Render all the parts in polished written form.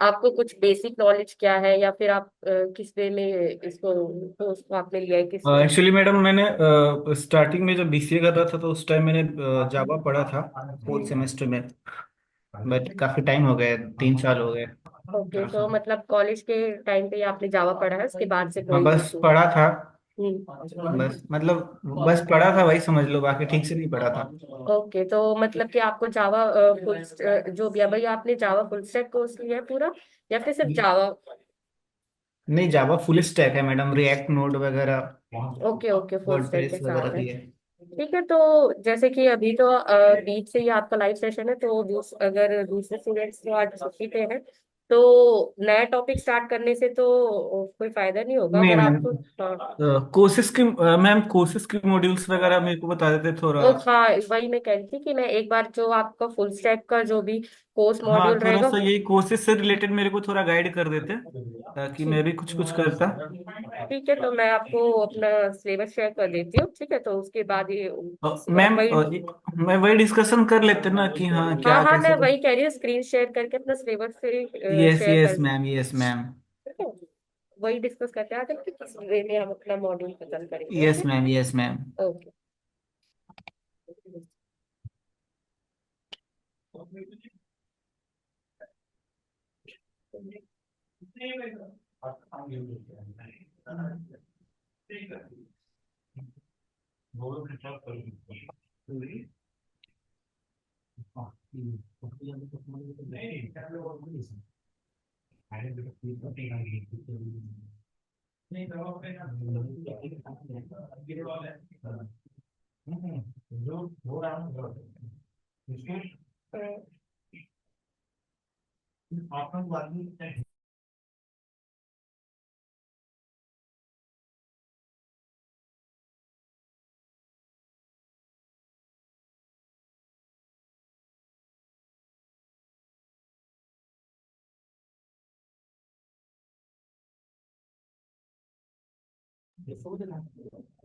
आपको कुछ basic knowledge क्या है, या फिर आप किस वे में इसको, तो उसको आपने लिया है किस। एक्चुअली मैडम मैंने स्टार्टिंग में जब बीसीए कर रहा था तो उस टाइम मैंने जावा पढ़ा था फोर्थ हम्म। सेमेस्टर में। बट काफी टाइम हो गए, 3 साल हो गए। ओके, तो मतलब कॉलेज के टाइम पे ही आपने जावा पढ़ा है, उसके बाद से हाँ कोई बस दूसरी। पढ़ा था। हम्म। बस मतलब बस पढ़ा था वही समझ लो, बाकी ठीक से नहीं पढ़ा था। ओके, तो मतलब कि आपको जावा फुल, जो भी है भाई, आपने जावा फुल स्टैक कोर्स लिया है पूरा, या फिर सिर्फ जावा। नहीं, जावा फुल स्टैक है मैडम, रिएक्ट नोड वगैरह, ओके ओके, फुल स्टैक के वर्डप्रेस वगैरह साथ है। भी है। ठीक है, तो जैसे कि अभी तो बीच से ही आपका लाइव सेशन है, तो अगर दूसरे स्टूडेंट्स जो आज छुट्टी पे हैं, तो नया टॉपिक स्टार्ट करने से तो कोई फायदा नहीं होगा नहीं अगर मैम, आपको। हाँ। कोर्सेज की मैम कोर्सेज की मॉड्यूल्स वगैरह मेरे को बता देते थोड़ा। तो हाँ, वही मैं कह रही थी कि मैं एक बार जो आपका फुल स्टैक का जो भी कोर्स हाँ मॉड्यूल थोड़ा रहेगा। सा यही कोर्सेज से रिलेटेड मेरे को थोड़ा गाइड कर देते ताकि मैं ठीक। भी कुछ कुछ करता। ठीक है, तो मैं आपको अपना सिलेबस शेयर कर देती हूँ, ठीक है, तो उसके बाद ये मैम वही। मैं वही डिस्कशन कर लेते ना कि हाँ हाँ क्या हाँ, मैं कैसे। वही कह रही हूँ, स्क्रीन शेयर करके अपना सिलेबस से यस शेयर यस कर। Ma'am, yes ma'am. ठीक है, वही डिस्कस करते हैं आगे कि किस वे में हम अपना मॉड्यूल खत्म करेंगे। Yes okay. Ma'am, yes ma'am.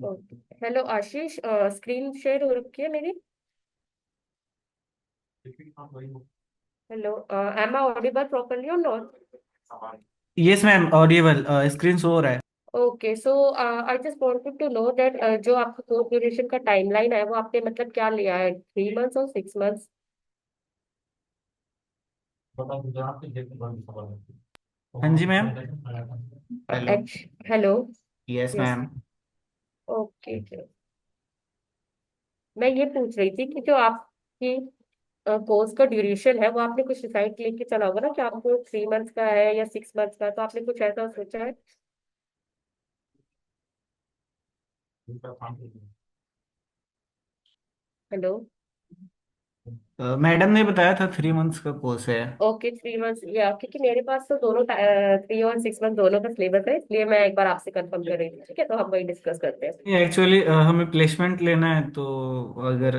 Okay. Hello Ashish, screen share हो रखी है मेरी। Hello, am I audible properly और not? Yes ma'am, audible, screen show हो रहा है। Okay, so I just wanted to know that जो आपका कोर्स ड्यूरेशन का टाइमलाइन है, वो आपने मतलब क्या लिया है, 3 मंथ्स और 6 मंथ्स? हाँ जी ma'am. Hello. Hello. Yes yes. Ma'am. Okay, मैं ये पूछ रही थी कि जो आपकी कोर्स का ड्यूरेशन है, वो आपने कुछ डिसाइड लेके चला होगा ना कि आपको 3 मंथ्स का है या 6 मंथ्स का, तो आपने कुछ ऐसा सोचा है? हेलो। मैडम ने बताया था 3 मंथ्स का कोर्स है। ओके, 3 मंथ्स, या क्योंकि मेरे पास तो दोनों 3 और 6 मंथ दोनों का सिलेबस है, इसलिए मैं एक बार आपसे कंफर्म कर रही थी। ठीक है, तो हम वही डिस्कस करते एक्चुअली हमें प्लेसमेंट लेना है तो अगर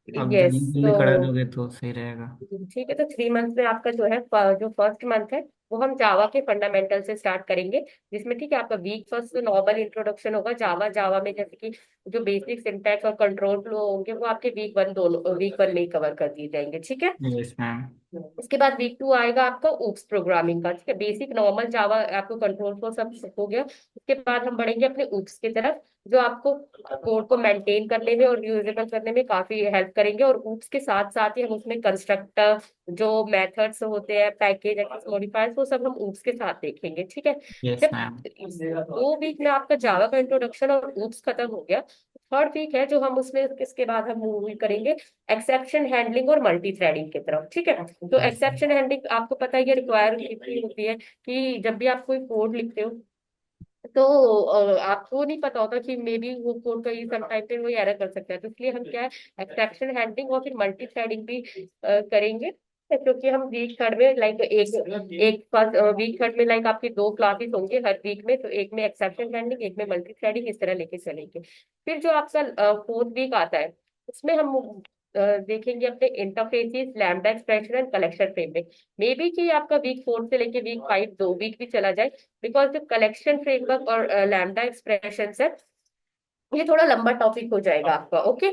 हैं। आप यस, जल्दी जल्दी तो करा दोगे तो सही रहेगा। ठीक है, तो 3 मंथ में आपका जो है जो फर्स्ट मंथ है, वो हम जावा के फंडामेंटल से स्टार्ट करेंगे, जिसमें ठीक है आपका वीक फर्स्ट तो नॉर्मल इंट्रोडक्शन होगा जावा जावा में, जैसे कि जो बेसिक सिंटैक्स और कंट्रोल फ्लो होंगे वो आपके वीक 1 दोनों वीक 1 में ही कवर कर दिए जाएंगे। ठीक है। Yes ma'am. उसके बाद वीक 2 आएगा आपका ऊप्स प्रोग्रामिंग का। ठीक है, बेसिक नॉर्मल जावा आपको कंट्रोल फ्लो सब हो गया। उसके बाद हम बढ़ेंगे अपने ऊप्स की तरफ, जो आपको कोड को मेंटेन करने में और यूजेबल करने में काफी हेल्प करेंगे। और ऊप्स के साथ साथ ही हम उसमें कंस्ट्रक्टर, जो मेथड्स होते हैं, पैकेज एक्सेस मॉडिफायर्स, वो सब हम ऊप्स के साथ देखेंगे। ठीक है। यस जब मैम। 2 वीक में आपका जावा का इंट्रोडक्शन और ऊप्स खत्म हो गया, थर्ड वीक है जो हम उसमें, इसके बाद हम मूव करेंगे एक्सेप्शन हैंडलिंग और मल्टी थ्रेडिंग की तरफ। ठीक है, तो एक्सेप्शन हैंडलिंग आपको पता है ये रिक्वायर होती है कि जब भी आप कोई कोड लिखते हो, तो आपको नहीं पता होता कि मे बी वो कोड का ये सम टाइम पे वो एरर कर सकता है, तो इसलिए हम क्या है, एक्सेप्शन हैंडलिंग और फिर मल्टी थ्रेडिंग भी करेंगे। क्योंकि हम वीक थर्ड में लाइक एक एक फर्स्ट वीक थर्ड में लाइक आपकी 2 क्लासेस होंगे हर वीक में, तो एक में एक्सेप्शन हैंडलिंग, एक में मल्टी थ्रेडिंग, इस तरह लेके चलेंगे। फिर जो आपका फोर्थ वीक आता है, उसमें हम देखेंगे अपने interfaces, lambda expression and collection framework. May be कि आपका वीक 4 से लेके वीक 5 2 वीक भी चला जाए, बिकॉज जो कलेक्शन फ्रेमवर्क और लैम्बडा एक्सप्रेशन है, ये थोड़ा लंबा टॉपिक हो जाएगा आपका। ओके।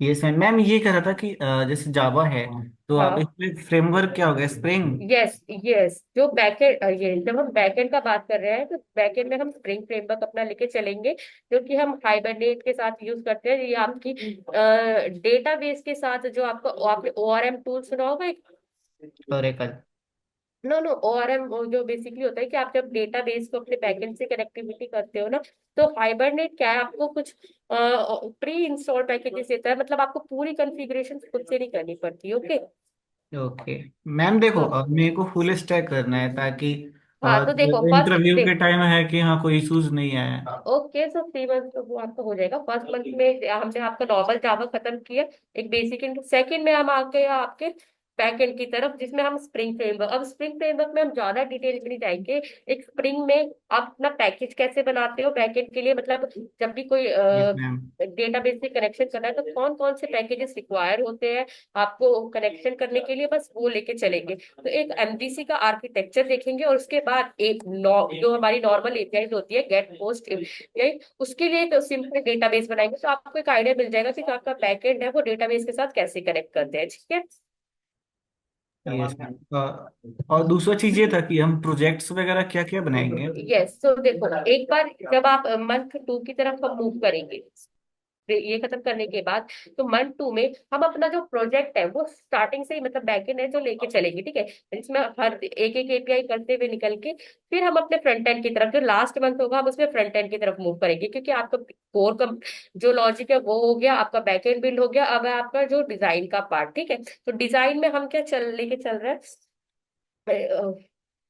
यस मैम, मैम ये कह रहा था कि जैसे जावा है, तो आप हाँ। इसमें फ्रेमवर्क क्या होगा, स्प्रिंग? यस यस, जो बैकएंड, ये जब हम बैकएंड का बात कर रहे हैं तो बैकएंड में हम स्प्रिंग फ्रेमवर्क अपना लेके चलेंगे, जो कि हम हाइबरनेट के साथ यूज करते हैं। ये आपकी डेटाबेस के साथ, जो आपका, आपने ओआरएम टूल सुना होगा। ओरेकल। नो नो, ओआरएम जो बेसिकली होता है कि आप जब डेटाबेस को अपने बैकएंड से कनेक्टिविटी करते हो ना, तो हाइबरनेट क्या है, आपको कुछ प्री इंस्टॉल पैकेजेस देता है, मतलब आपको पूरी कॉन्फ़िगरेशन खुद से नहीं करनी पड़ती। ओके। ओके मैम, देखो तो मेरे को फुल स्टैक करना है ताकि हाँ, तो देखो फर्स्ट इंटरव्यू के देख, टाइम है कि हाँ कोई इश्यूज नहीं आए। ओके, सो 3 मंथ तो वो आपका हो जाएगा। फर्स्ट मंथ में हमने आपका नॉर्मल जावा खत्म किया, एक बेसिक। सेकंड में हम आ गए आपके बैकएंड की तरफ, जिसमें हम स्प्रिंग फ्रेमवर्क, अब स्प्रिंग फ्रेमवर्क में हम ज्यादा डिटेल में नहीं जाएंगे। एक स्प्रिंग में आप अपना पैकेज कैसे बनाते हो बैकएंड के लिए, मतलब जब भी कोई यस मैम। डेटाबेस से कनेक्शन करना है, तो कौन कौन से पैकेजेस रिक्वायर होते हैं आपको कनेक्शन करने के लिए, बस वो लेके चलेंगे। तो एक एमवीसी का आर्किटेक्चर देखेंगे, और उसके बाद एक जो हमारी नॉर्मल एपीआई होती है, गेट पोस्ट, यही उसके लिए एक सिंपल डेटाबेस बनाएंगे, तो आपको एक आइडिया मिल जाएगा कि आपका बैकएंड है वो डेटाबेस के साथ कैसे कनेक्ट करते हैं। ठीक है। Yes ma'am. और दूसरा चीज ये था कि हम प्रोजेक्ट्स वगैरह क्या क्या बनाएंगे? यस, तो देखो, एक बार जब आप मंथ 2 की तरफ हम मूव करेंगे, ये खत्म करने के बाद, तो मंथ 2 में हम अपना जो प्रोजेक्ट है वो स्टार्टिंग से ही, मतलब बैकएंड है जो लेके चलेंगे, ठीक है, इसमें हर एक एक एपीआई करते हुए निकल के, फिर हम अपने फ्रंट एंड की तरफ, जो लास्ट मंथ होगा हम उसमें फ्रंट एंड की तरफ मूव करेंगे, क्योंकि आपका कोर का जो लॉजिक है वो हो गया, आपका बैकएंड बिल्ड हो गया, अब है आपका जो डिजाइन का पार्ट। ठीक है, तो डिजाइन में हम क्या चल लेके चल रहे हैं,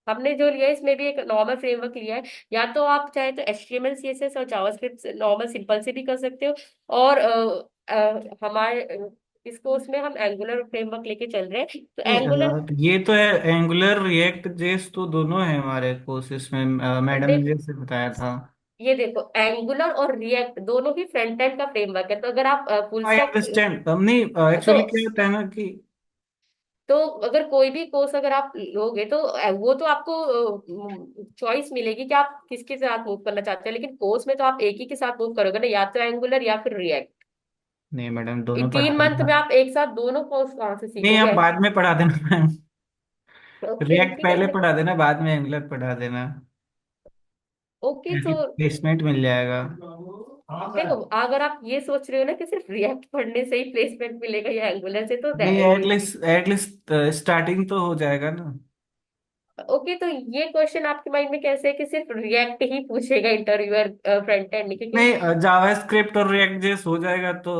हमने जो लिया है इसमें भी एक नॉर्मल फ्रेमवर्क लिया है। या तो आप चाहे तो HTML CSS और जावास्क्रिप्ट नॉर्मल सिंपल से भी कर सकते हो, और हमारे इस कोर्स में हम एंगुलर फ्रेमवर्क लेके चल रहे हैं, तो नहीं, एंगुलर। ये तो है एंगुलर रिएक्ट जेएस तो दोनों है हमारे कोर्सेज में, मैडम ने देख, जैसे बताया था। ये देखो, एंगुलर और रिएक्ट दोनों ही फ्रंट एंड का फ्रेमवर्क है, तो अगर आप फुल आई स्टैक, अंडरस्टैंड। नहीं, तो एक्चुअली क्या होता है ना कि तो अगर कोई भी कोर्स अगर आप लोगे, तो वो तो आपको चॉइस मिलेगी कि आप किसके साथ मूव करना चाहते हैं, लेकिन कोर्स में तो आप एक ही के साथ मूव करोगे ना, या तो एंगुलर या फिर रिएक्ट। नहीं मैडम, ये दोनों पढ़ा 3 मंथ देना। में आप एक साथ दोनों कोर्स कहाँ से नहीं, आप सीखोगे। बाद में पढ़ा देना मैम। ओके, रिएक्ट ठीक है। पहले पढ़ा देना, बाद में एंगुलर पढ़ा देना, ओके, तो ताकि प्लेसमेंट मिल जाएगा। देखो, अगर आप ये सोच रहे हो ना कि सिर्फ रिएक्ट पढ़ने से ही प्लेसमेंट मिलेगा या एंगुलर से, तो नहीं, एटलीस्ट एटलीस्ट स्टार्टिंग तो हो जाएगा ना। ओके, तो ये क्वेश्चन आपके माइंड में कैसे है कि सिर्फ रिएक्ट ही पूछेगा इंटरव्यूअर फ्रंट एंड, क्योंकि नहीं, जावास्क्रिप्ट और रिएक्ट जेस हो जाएगा तो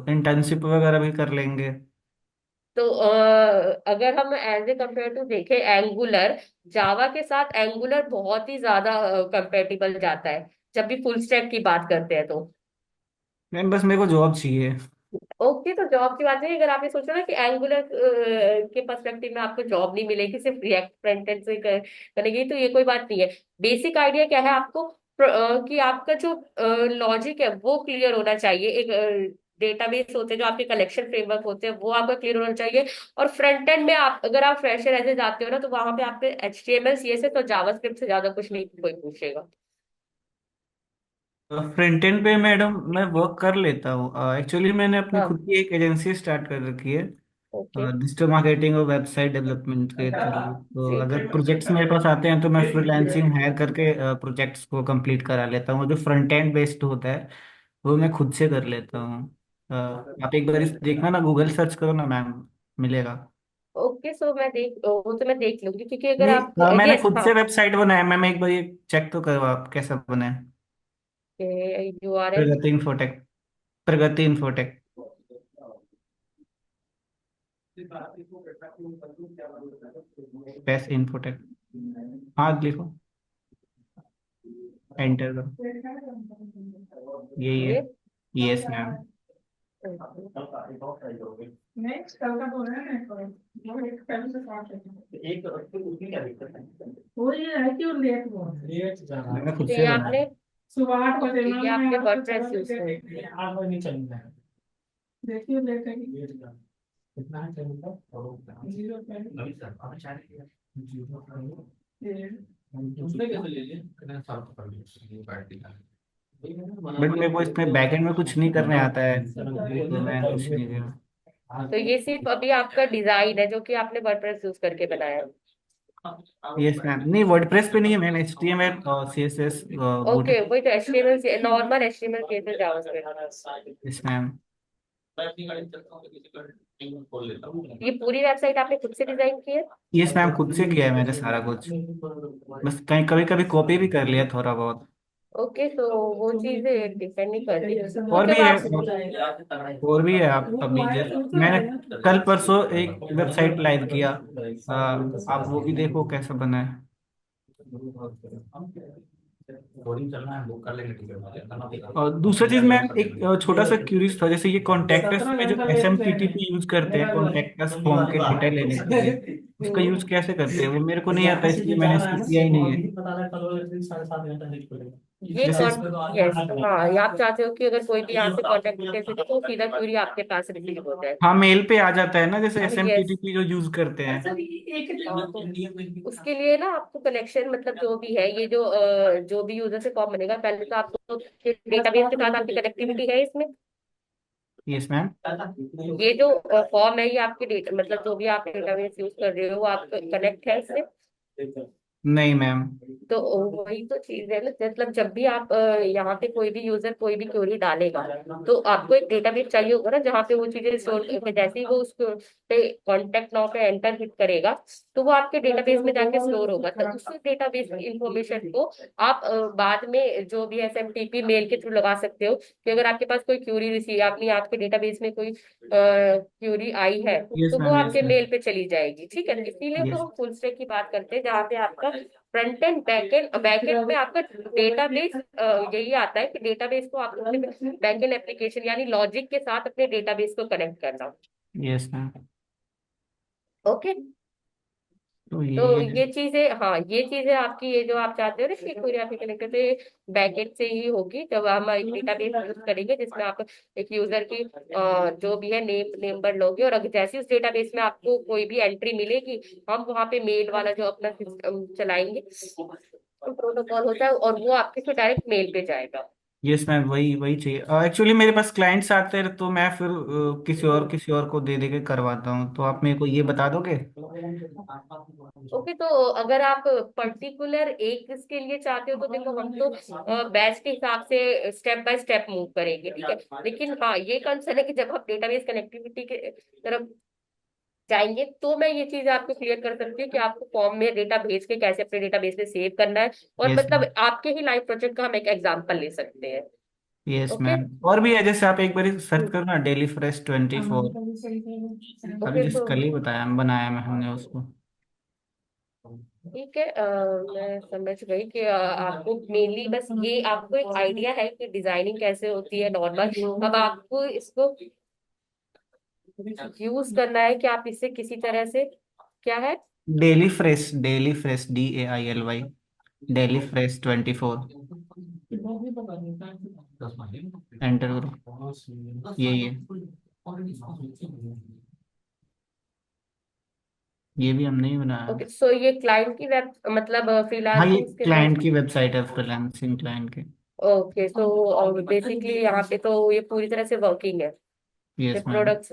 इंटर्नशिप वगैरह भी कर लेंगे। तो अगर हम एज ए कंपेयर टू देखें एंगुलर, जावा के साथ एंगुलर बहुत ही ज्यादा कंपेटिबल जाता है, जब भी फुल स्टैक की बात करते हैं तो। मैम बस मेरे को जॉब चाहिए। ओके, तो जॉब की बात नहीं, अगर आप ये सोचो ना कि एंगुलर के पर्सपेक्टिव में आपको जॉब नहीं मिलेगी, सिर्फ रिएक्ट फ्रंट एंड से करेंगे, तो ये कोई बात नहीं है। बेसिक आइडिया क्या है आपको, कि आपका जो लॉजिक है वो क्लियर होना चाहिए। एक डेटाबेस होते हैं जो आपके कलेक्शन फ्रेमवर्क होते हैं, वो आपका क्लियर होना चाहिए। और फ्रंट एंड में आप, अगर आप फ्रेशर ऐसे जाते हो ना, तो वहां पे आपके HTML CSS और जावास्क्रिप्ट से ज्यादा कुछ नहीं कोई पूछेगा। फ्रंट एंड पे मैडम मैं वर्क कर लेता हूँ, एक्चुअली मैंने अपनी हाँ। खुद की एक एजेंसी स्टार्ट कर रखी है, ओके। डिजिटल मार्केटिंग और वेबसाइट डेवलपमेंट के थ्रू। तो ग्रेट। अगर प्रोजेक्ट्स मेरे पास आते हैं तो मैं फ्रीलांसिंग हायर करके प्रोजेक्ट्स को कंप्लीट करा लेता हूँ। जो फ्रंट एंड बेस्ड होता है वो मैं खुद से कर लेता हूँ। आप एक बार इस देखना ना, गूगल सर्च करो ना मैम, मिलेगा। ओके, सो मैं देख, वो तो मैं देख लूंगी, क्योंकि अगर नहीं, आप, मैंने यस, खुद हाँ, से वेबसाइट बनाया मैम, एक बार ये चेक तो करो आप कैसा बना है। URL। प्रगति इन्फोटेक। प्रगति इन्फोटेक। Best infotech. हाँ लिखो, एंटर करो, यही है। ये यस मैम। नेक्स्ट कल का बोल रहे हैं ना, वो एक पहले से स्टार्ट है। एक उसमें क्या दिक्कत है? वो ये है कि वो लेट हुआ है। मैंने खुद तो से ये बनाया। आपने सुबह 8 बजे ये उन्होंने आपने आपको चला वर्डप्रेस के यूज देखा कर। कि 8 बजे नहीं चलता है। देखिए लेट है कि कितना है चलता, 0 ये दूसरे कैसे ले लिए, कितना साल तो कर लिया बैटरी का। बट मेरे को इसमें बैकएंड में कुछ नहीं करने आता है, तो मैं कुछ नहीं किया। तो ये सिर्फ अभी आपका डिजाइन है जो कि आपने वर्डप्रेस यूज करके बनाया है। यस मैम, नहीं वर्डप्रेस पे नहीं है मैम, HTML और CSS ओके, बूट। वही तो HTML, नॉर्मल HTML कैसे जावास्क्रिप्ट। Yes ma'am. ये पूरी वेबसाइट आपने खुद से डिजाइन की है? यस मैम, खुद से किया है मैंने सारा कुछ, बस कहीं कभी कभी कॉपी भी कर लिया थोड़ा बहुत। ओके, तो वो चीजें डिपेंड नहीं करती। और मतलब भी है, आप और भी है। आप अभी जैसे मैंने कल परसों एक वेबसाइट लाइव किया, आप वो भी देखो कैसा बना है। और दूसरा चीज मैं एक छोटा सा क्यूरियस था, जैसे ये कॉन्टेक्टस में जो SMTP यूज करते हैं कॉन्टेक्टस फॉर्म के डेटा लेने के लिए, उसका हम्म, यूज कैसे करते हैं वो मेरे को नहीं आता, इसलिए मैंने इसको किया ही नहीं है। ये जैसे कौन, यस, हाँ, ये आप चाहते हो कि अगर कोई भी यहाँ से कॉन्टेक्ट डिटेल्स दे तो सीधा क्यूरी आपके पास रिसीव हो जाए। हाँ, मेल पे आ जाता है ना, जैसे S M T yes, T P जो यूज करते हैं। तो उसके लिए ना आपको कनेक्शन, मतलब जो भी है, ये जो जो भी यूजर से फॉर्म बनेगा, पहले तो आपको डेटाबेस के साथ आपकी कनेक्टिविटी है इसमें। Yes ma'am. ये जो फॉर्म है, ये आपके डेटा, मतलब जो भी आप डेटाबेस यूज कर रहे हो वो आप कनेक्ट है इससे। नहीं मैम। तो वही तो चीज है ना, मतलब जब भी आप यहाँ पे कोई भी यूजर कोई भी क्वेरी डालेगा, तो आपको एक डेटाबेस चाहिए होगा ना जहाँ पे वो चीजें स्टोर, जैसे ही वो उसको पे कॉन्टेक्ट नाउ पे एंटर हिट करेगा, तो वो आपके डेटाबेस में जाके स्टोर होगा। तो उस डेटाबेस की इंफॉर्मेशन को आप बाद में जो भी SMTP मेल के थ्रू लगा सकते हो, कि अगर आपके पास कोई क्यूरी रिसीव, आपने आपके डेटाबेस में कोई क्यूरी आई है, यस तो वो मैम। यस आपके मैम। मेल पे चली जाएगी। ठीक है, इसीलिए तो यस। हम फुल स्टैक की बात करते हैं, जहाँ पे आपका front end back and, back and में आपका डेटाबेस, यही आता है कि डेटाबेस को आपको अपने बैक एंड एप्लीकेशन यानी लॉजिक के साथ अपने डेटाबेस को कनेक्ट करना। Yes ma'am. ओके, तो तो यही है। ये चीजें, हाँ, ये चीजें आपकी, ये जो आप चाहते हो ना कि क्वेरी आपकी कनेक्ट तो ये बैकएंड से ही होगी, जब हम एक डेटाबेस यूज करेंगे जिसमें आप एक यूजर की जो भी है नेम नंबर लोगे, और अगर जैसे उस डेटाबेस में आपको कोई भी एंट्री मिलेगी, हम वहाँ पे मेल वाला जो अपना सिस्टम चलाएंगे, प्रोटोकॉल होता है, और वो आपके फिर डायरेक्ट मेल पे जाएगा। यस मैम, वही वही चाहिए। एक्चुअली मेरे पास क्लाइंट्स आते हैं तो मैं फिर किसी और को दे दे के करवाता हूँ, तो आप मेरे को ये बता दोगे। ओके, तो अगर आप पर्टिकुलर एक इसके लिए चाहते हो तो देखो, हम तो बैच के हिसाब से स्टेप बाय स्टेप मूव करेंगे, ठीक है। लेकिन हाँ, ये कंसर्न है कि जब आप डेटाबेस कनेक्टिविटी के तरफ जाएंगे, तो मैं ये चीज आपको क्लियर कर सकती हूँ कि आपको फॉर्म में डेटा भेज के कैसे अपने डेटाबेस में सेव करना है, और यस मतलब मैम। आपके ही लाइव प्रोजेक्ट का हम एक एग्जांपल ले सकते हैं। Yes okay. मैम, और भी है, जैसे आप एक बार सर्च करो ना, Delifresh 24। अभी ओके, जिस तो कल ही बताया बनाया मैं हमने उसको। ठीक है, मैं समझ गई कि आपको मेनली बस ये आपको एक आइडिया है कि डिजाइनिंग कैसे होती है नॉर्मल। अब आपको इसको यूज करना है कि आप इससे किसी तरह से, क्या है? Daily fresh DAILY, Delifresh 24। Enter करो, यही है। ये भी हमने ही बनाया। ओके, सो ये क्लाइंट की वेब, मतलब हाँ, ये फ्रीलांसिंग के लिए। क्लाइंट की वेबसाइट है, फ्रीलांसिंग क्लाइंट की। ओके, सो बेसिकली यहाँ पे तो ये पूरी तरह से वर्किंग है, ये यस मैम। प्रोडक्ट्स।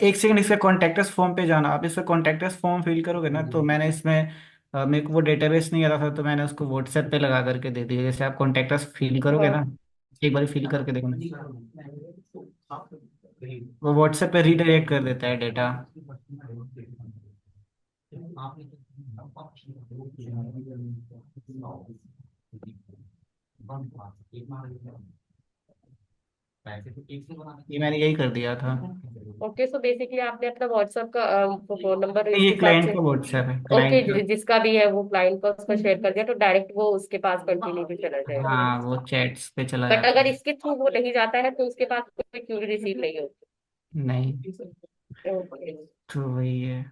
एक सेकंड, इसका कॉन्टेक्टस फॉर्म पे जाना, आप इसका कॉन्टेक्टस फॉर्म फिल करोगे ना, तो मैंने इसमें मेरे को वो डेटाबेस नहीं आ रहा था, तो मैंने उसको व्हाट्सएप पे लगा करके दे दिया। जैसे आप कॉन्टेक्टस फिल करोगे हाँ, ना, एक बार फिल करके देखो ना, वो व्हाट्सएप पे रीडायरेक्ट कर देता है डेटा। ये मैंने यही कर दिया था। ओके, सो बेसिकली आपने अपना व्हाट्सएप का फोन नंबर ये इसके साथ क्लाइंट से, का व्हाट्सएप है, ओके, क्लाइंट का। जिसका भी है वो क्लाइंट को उसका शेयर कर दिया, तो डायरेक्ट वो उसके पास कंटिन्यू भी चला जाएगा। हाँ, वो चैट्स पे चला बट जाता अगर है। इसके थ्रू वो नहीं जाता है तो उसके पास कोई क्यूरी रिसीव नहीं होती। नहीं, ओके। तो वही है।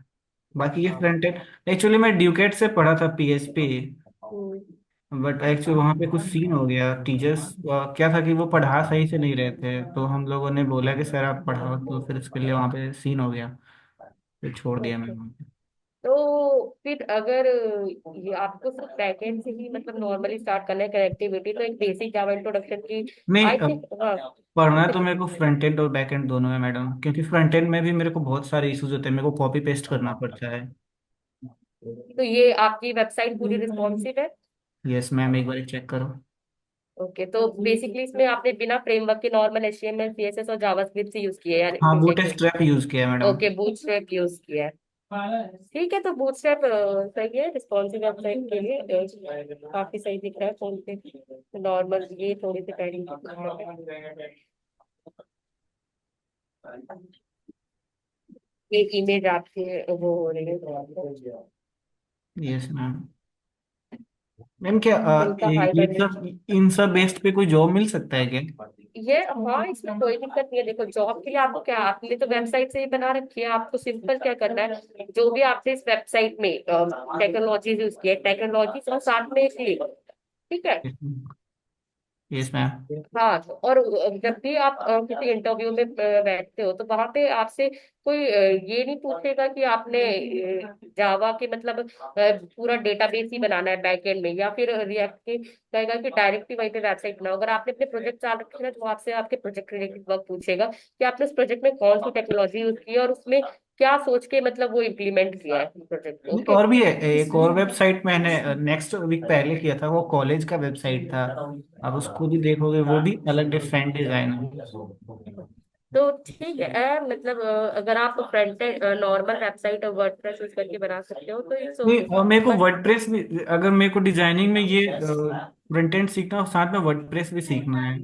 बाकी ये फ्रंट एंड, एक्चुअली मैं ड्यूकेट से पढ़ा था PHP, हम्म, बट एक्चुअली वहाँ पे कुछ सीन हो गया। टीचर्स क्या था कि वो पढ़ा सही से नहीं रहे थे, तो हम लोगों ने बोला कि सर आप पढ़ाओ, तो फिर इसके लिए वहाँ पे सीन हो गया, फिर छोड़ दिया ओके, मैंने वहाँ पे। तो फिर अगर ये आपको सिर्फ बैकएंड से ही मतलब नॉर्मली स्टार्ट करना है कनेक्टिविटी, तो एक बेसिक जावा इंट्रोडक्शन की नहीं, आई थिंक, हाँ। पढ़ना तो मेरे को फ्रंट एंड और बैक एंड दोनों है मैडम, क्योंकि फ्रंट एंड में भी मेरे को बहुत सारे इश्यूज होते हैं, मेरे को कॉपी पेस्ट करना पड़ता है। तो ये आपकी वेबसाइट पूरी रिस्पॉन्सिव है? यस मैम, एक बार चेक करो। ओके, तो बेसिकली इसमें आपने बिना फ्रेमवर्क के नॉर्मल एचटीएमएल सीएसएस और जावास्क्रिप्ट से यूज किया है हाँ, यानी देखिए। बूटस्ट्रैप यूज किया है मैडम। ओके, बूटस्ट्रैप यूज किया है। ठीक है, तो बूटस्ट्रैप सही है रिस्पॉन्सिव वेबसाइट के लिए। काफी सही दिख रहा है फोन पे। नॉर्मल ये थोड़ी सी पैडिंग, ये इमेज आपके वो हो रही है। Yes ma'am. मैम क्या इनका ये हाइपर, सब, इन सब बेस्ड पे कोई जॉब मिल सकता है क्या? ये हाँ, इसमें कोई दिक्कत नहीं है। देखो, जॉब के लिए आपको क्या, आपने तो वेबसाइट से ही बना रखी है, आपको सिंपल क्या करना है, जो भी आपने इस वेबसाइट में टेक्नोलॉजीज यूज की है, टेक्नोलॉजीज और साथ में एक लिंक, ठीक है। Yes ma'am. हाँ, तो और जब भी आप किसी इंटरव्यू में बैठते हो, तो वहां पे आपसे कोई ये नहीं पूछेगा कि आपने जावा के मतलब पूरा डेटाबेस ही बनाना है बैकएंड में, या फिर रिएक्ट के कहेगा कि डायरेक्टली वहीं पे वेबसाइट बनाओ। अगर आपने अपने प्रोजेक्ट चाल रखे हैं तो वो आपसे आपके प्रोजेक्ट रिलेटेड वर्क पूछेगा कि आपने उस प्रोजेक्ट में कौन सी टेक्नोलॉजी यूज की है और उसमें क्या सोच के मतलब वो इम्प्लीमेंट किया है प्रोजेक्ट। नहीं, ओके। और भी है, एक और वेबसाइट मैंने नेक्स्ट वीक पहले किया था, वो कॉलेज का वेबसाइट था। आप उसको भी देखोगे, वो भी अलग डिफरेंट डिजाइन है। तो ठीक है, मतलब अगर आप फ्रंट एंड नॉर्मल वेबसाइट और वर्डप्रेस यूज करके बना सकते हो तो इट्स नहीं, ओके। और मेरे को बट वर्डप्रेस भी, अगर मेरे को डिजाइनिंग में ये फ्रंट एंड सीखना हो, साथ में वर्डप्रेस भी सीखना है।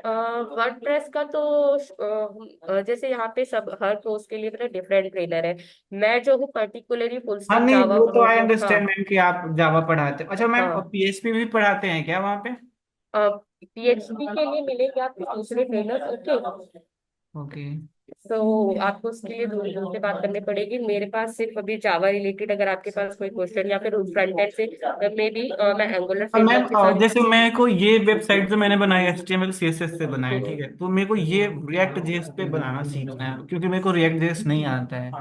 वर्डप्रेस का तो जैसे यहाँ पे सब हर कोर्स के लिए मतलब डिफरेंट ट्रेनर है। मैं जो हूँ पर्टिकुलरली फुल हाँ, स्टैक नहीं जावा वो तो आई हूँ, हाँ। अंडरस्टैंड मैम कि आप जावा पढ़ाते हो। अच्छा मैम, हाँ, पीएचपी भी पढ़ाते हैं क्या वहाँ पे? पीएचडी के लिए मिलेंगे आपको दूसरे ट्रेनर, ओके। ओके। तो आपको उसके लिए दूर दूर से बात करनी पड़ेगी। मेरे पास सिर्फ अभी जावा रिलेटेड अगर आपके पास कोई क्वेश्चन या फिर फ्रंट एंड से मे बी मैं एंगुलर और मैम फ्रेमवर्क के साथ। जैसे मेरे को ये वेबसाइट जो मैंने बनाई एचटीएमएल सीएसएस से बनाई, ठीक है, तो मेरे को ये रिएक्ट जेएस पे बनाना सीखना है, क्योंकि मेरे को रिएक्ट जेएस नहीं आता है।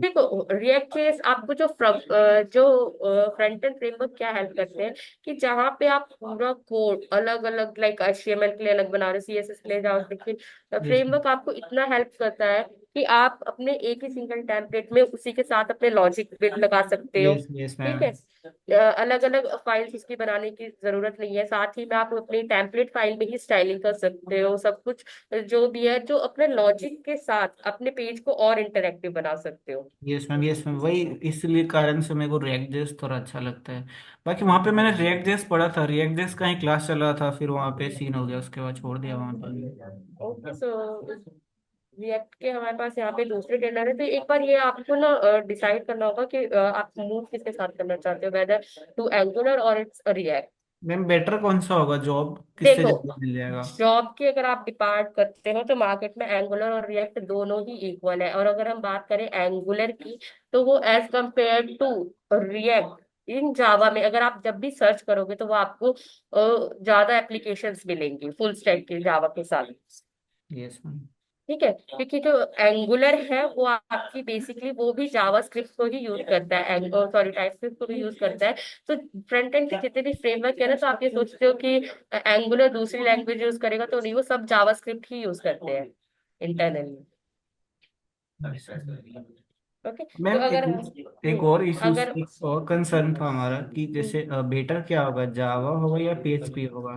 देखो, रिएक्ट जेएस आपको जो फ्रंट एंड फ्रेमवर्क क्या हेल्प करते हैं कि जहाँ पे आप पूरा कोड अलग अलग, लाइक एचटीएमएल के लिए अलग बना रहे हो, सीएसएस के लिए जावास्क्रिप्ट, यस फ्रेमवर्क आपको इतना हेल्प करता है कि आप अपने एक ही सिंगल टेम्पलेट में उसी के साथ अपने लॉजिक बिट लगा सकते हो। यस यस ठीक मैम। है, अलग अलग फाइल्स उसकी बनाने की जरूरत नहीं है। साथ ही में आप अपनी टेम्पलेट फाइल में ही स्टाइलिंग कर सकते हो, सब कुछ जो भी है, जो अपने लॉजिक के साथ अपने पेज को और इंटरेक्टिव बना सकते हो। यस मैम, यस मैम, वही इसलिए कारण से मेरे को रिएक्ट जेएस थोड़ा अच्छा लगता है। बाकी वहाँ पे मैंने रिएक्ट जेएस पढ़ा था, रिएक्ट जेएस का ही क्लास चल रहा था, फिर वहाँ पे सीन हो गया, उसके बाद छोड़ दिया वहाँ ओके, पे। सो रिएक्ट के हमारे पास यहाँ पे दूसरे ट्रेनर है, तो एक बार ये आपको ना डिसाइड करना होगा कि आप मूव किसके साथ करना चाहते हो, वेदर टू एंगुलर और इट्स रिएक्ट। मैम बेटर कौन सा होगा, जॉब किससे देखो, जल्दी मिल जाएगा? जॉब की अगर आप डिपार्ट करते हो तो मार्केट में एंगुलर और रिएक्ट दोनों ही इक्वल है। और अगर हम बात करें एंगुलर की, तो वो as compare to React in Java में अगर आप जब भी सर्च करोगे तो वो आपको ज्यादा एप्लीकेशंस मिलेंगी फुल स्टैक के जावा के साथ। Yes ma'am. ठीक है, क्योंकि जो एंगुलर है वो आपकी बेसिकली वो भी जावास्क्रिप्ट को ही यूज करता है, सॉरी टाइपस्क्रिप्ट को भी यूज करता है। तो फ्रंट एंड के जितने भी फ्रेमवर्क है ना, तो आप ये सोचते हो कि एंगुलर दूसरी लैंग्वेज यूज करेगा, तो नहीं, वो सब जावास्क्रिप्ट ही यूज करते हैं इंटरनली। ओके, तो मैम अगर एक और इशू, अगर एक और कंसर्न था हमारा कि जैसे बेटर क्या होगा, जावा होगा या पीएचपी होगा,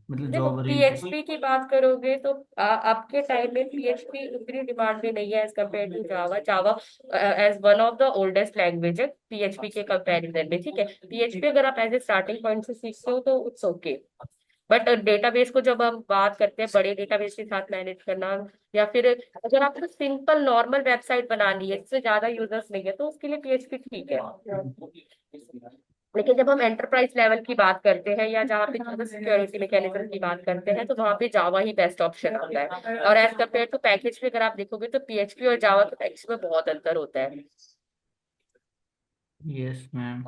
मतलब देखो, जॉब रेंज। पीएचपी की बात करोगे तो आपके टाइम में पीएचपी उतनी डिमांड में नहीं है as compare to Java. Java as one of the oldest language है पीएचपी के कंपैरिजन में। ठीक है, पीएचपी अगर आप एज ए स्टार्टिंग पॉइंट से सीखते हो तो इट्स ओके। बट डेटाबेस को जब हम बात करते हैं बड़े डेटाबेस के साथ मैनेज करना, या फिर अगर आपको सिंपल नॉर्मल वेबसाइट बनानी है जिससे ज्यादा यूजर्स नहीं है, तो उसके लिए पीएचपी ठीक है। लेकिन जब हम एंटरप्राइज लेवल की बात करते हैं या जहाँ पे सिक्योरिटी मैकेनिज्म की बात करते हैं, तो वहाँ पे जावा ही बेस्ट ऑप्शन होता है। और एज कम्पेयर टू पैकेज पे अगर आप देखोगे तो पीएचपी और जावा के पैकेज में बहुत अंतर होता है। Yes ma'am.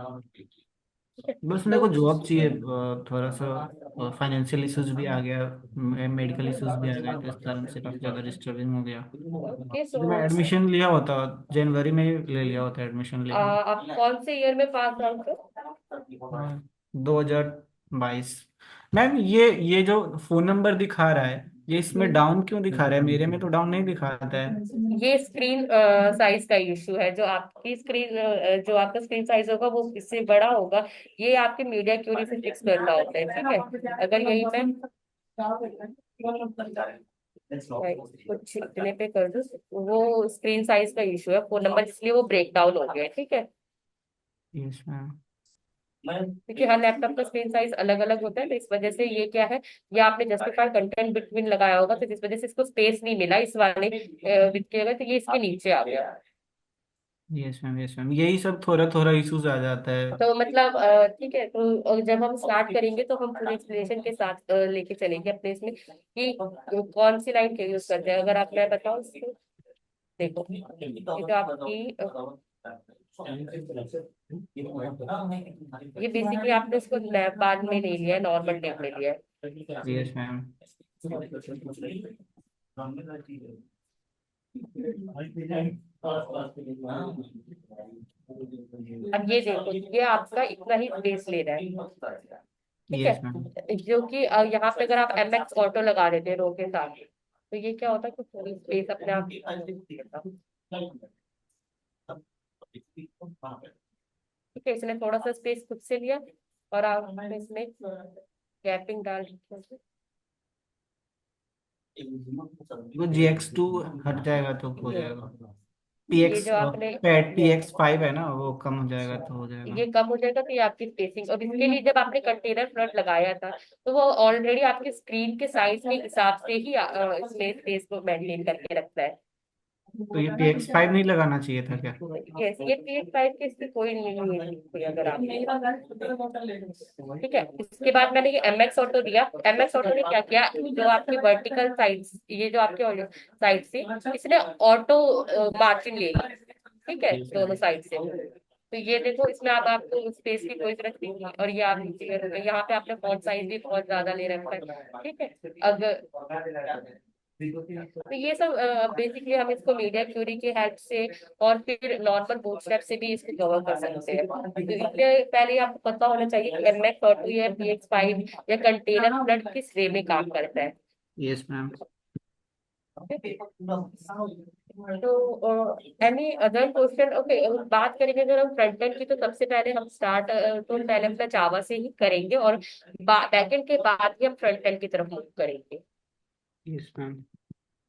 बस मेरे को तो जॉब चाहिए, थोड़ा सा फाइनेंशियल इश्यूज भी आ गया, मेडिकल इश्यूज भी आ गए, तो इस कारण से काफ़ी ज़्यादा डिस्टर्बिंग हो गया। ओके सो तो मैं एडमिशन लिया होता, जनवरी में ही ले लिया होता एडमिशन, लेकिन आप कौन से ईयर में पास आउट हो? 2022। मैम ये जो फोन नंबर दिखा रहा है, ये इसमें हम्म। डाउन क्यों दिखा रहा है? मेरे में तो डाउन नहीं दिखाता है। ये स्क्रीन साइज का इशू है, जो आपकी स्क्रीन जो आपका स्क्रीन साइज होगा वो इससे बड़ा होगा। ये आपके मीडिया क्यूरी से फिक्स करना होता है, ठीक है। अगर यही मैं कुछ इतने पे कर दूं, वो स्क्रीन साइज का इशू है फोन नंबर, इसलिए वो ब्रेक डाउन हो गया है, ठीक है। Yes ma'am. क्योंकि हर लैपटॉप का स्क्रीन साइज अलग अलग होता है, तो इस वजह से ये क्या है, ये आपने जस्टिफाई कंटेंट बिटवीन लगाया होगा, तो जिस वजह से इसको स्पेस नहीं मिला इस वाले विथ के जगह, तो ये इसके नीचे आ गया। यस मैम, यस मैम, यही सब थोड़ा थोड़ा इश्यूज आ जाता है। तो मतलब ठीक है, तो जब हम स्टार्ट करेंगे तो हम पूरे एक्सप्लेनेशन के साथ लेके चलेंगे अपने इसमें कि कौन सी लाइन के यूज करते हैं। अगर आप मैं बताऊं इसको, देखो ये तो आपकी ये बेसिकली आपने उसको बाद में ले लिया है, नॉर्मल टेप ले लिया यस मैम। है। अब ये देखो, ये आपका इतना ही स्पेस ले रहा है, ठीक यस मैम। है। जो कि यहाँ पे अगर आप एम एक्स ऑटो लगा देते हैं रो के साथ, तो ये क्या होता है कि पूरी स्पेस अपने आप देता। ठीक है, इसने थोड़ा सा स्पेस खुद से लिया, और आप इसमें गैपिंग डाल दी। वो GX2 हट जाएगा तो हो जाएगा। ये PX जो आपने पैड PX5 है ना, वो कम हो जाएगा तो हो जाएगा। ये कम हो जाएगा, तो ये आपकी स्पेसिंग। और इसके लिए जब आपने कंटेनर फ्रंट लगाया था, तो वो ऑलरेडी आपके स्क्रीन के साइज के हिसाब से ही इसमें स्पेस को मेंटेन करके रखता है। तो ये PX5 नहीं लगाना चाहिए था क्या? यस, ये PS5 के इसकी कोई नहीं है कोई, अगर आप ठीक है। इसके बाद मैंने ये एम एक्स ऑटो दिया। एम एक्स ऑटो ने क्या किया, जो आपकी वर्टिकल साइड, ये जो आपके साइड से इसने ऑटो मार्जिन ले ली, ठीक है, दोनों साइड से। तो ये देखो, इसमें अब आपको स्पेस की कोई जरूरत नहीं है, और ये आप क्लियर हो गए। यहाँ पे आपने फॉन्ट साइज भी बहुत ज्यादा ले रखा है, ठीक है। अगर तो ये सब बेसिकली हम इसको मीडिया क्यूरी के हेल्प से और फिर नॉर्मल बूटस्ट्रैप से भी इसको कवर कर सकते हैं। तो इसलिए पहले आपको पता होना चाहिए कि एम एक्स ऑटो या PX5 या कंटेनर फ्लड किस वे में काम करता है। Yes ma'am. तो एनी अदर क्वेश्चन? ओके, बात करेंगे अगर हम फ्रंट एंड की, तो सबसे पहले हम स्टार्ट तो पहले अपना जावा से ही करेंगे, और बैकएंड के बाद ही हम फ्रंट एंड की तरफ मूव करेंगे। Yes ma'am.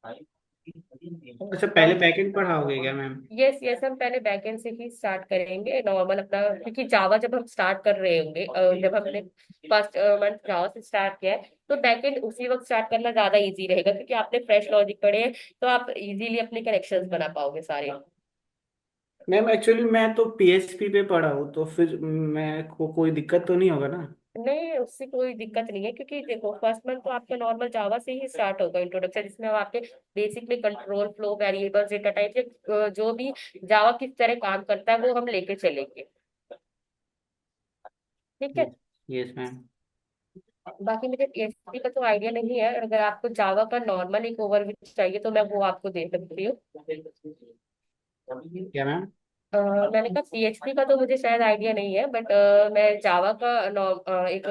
अच्छा, पहले बैकएंड पढ़ाओगे क्या मैम? यस यस, हम पहले बैकएंड से ही स्टार्ट करेंगे नॉर्मल अपना, क्योंकि जावा जब हम स्टार्ट कर रहे होंगे, जब हमने फर्स्ट मंथ जावा से स्टार्ट किया है, तो बैकएंड उसी वक्त स्टार्ट करना ज्यादा इजी रहेगा, क्योंकि आपने फ्रेश लॉजिक पढ़े हैं, तो आप इजीली अपने कनेक्शंस बना पाओगे सारे। मैम एक्चुअली मैं तो PHP पे पढ़ा हूँ, तो फिर मैं को कोई दिक्कत तो नहीं होगा ना? नहीं, उससे कोई दिक्कत नहीं है, क्योंकि देखो फर्स्ट मंथ तो आपका नॉर्मल जावा से ही स्टार्ट होगा इंट्रोडक्शन, जिसमें हम आपके बेसिक में control flow, variables, data type, जो भी जावा किस तरह काम करता है वो हम लेके चलेंगे, ठीक है। Yes ma'am. बाकी मुझे PHP का तो आइडिया नहीं है, अगर आपको जावा का नॉर्मल एक ओवरव्यू चाहिए तो मैं वो आपको दे सकती हूँ। क्या मैम? मैंने कहा PHP का तो मुझे शायद आइडिया नहीं है, बट मैं जावा का एक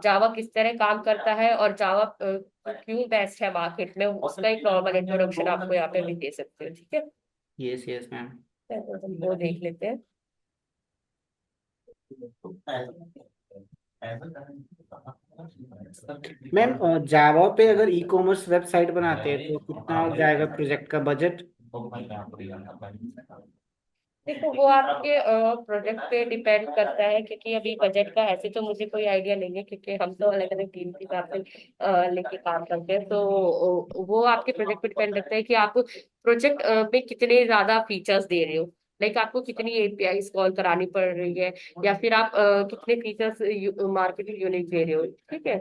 जावा किस तरह काम करता है और जावा क्यों बेस्ट है मार्केट में, उसका एक नॉर्मल इंट्रोडक्शन आपको यहाँ पे भी दे सकते हो, ठीक है। Yes yes ma'am. तो हम वो देख लेते हैं। मैम जावा पे अगर E कॉमर्स वेबसाइट बनाते हैं तो कितना जाएगा प्रोजेक्ट का बजट? देखो, वो आपके प्रोजेक्ट पे डिपेंड करता है, क्योंकि अभी बजट का ऐसे तो मुझे कोई आइडिया नहीं है, क्योंकि हम तो अलग अलग टीम के हिसाब से लेके काम करते हैं। तो वो आपके प्रोजेक्ट पे डिपेंड करता है कि आप प्रोजेक्ट में कितने ज्यादा फीचर्स दे रहे हो, लाइक आपको कितनी API कॉल करानी पड़ रही है, या फिर आप कितने फीचर्स मार्केटिंग यूनिट दे रहे हो, ठीक है।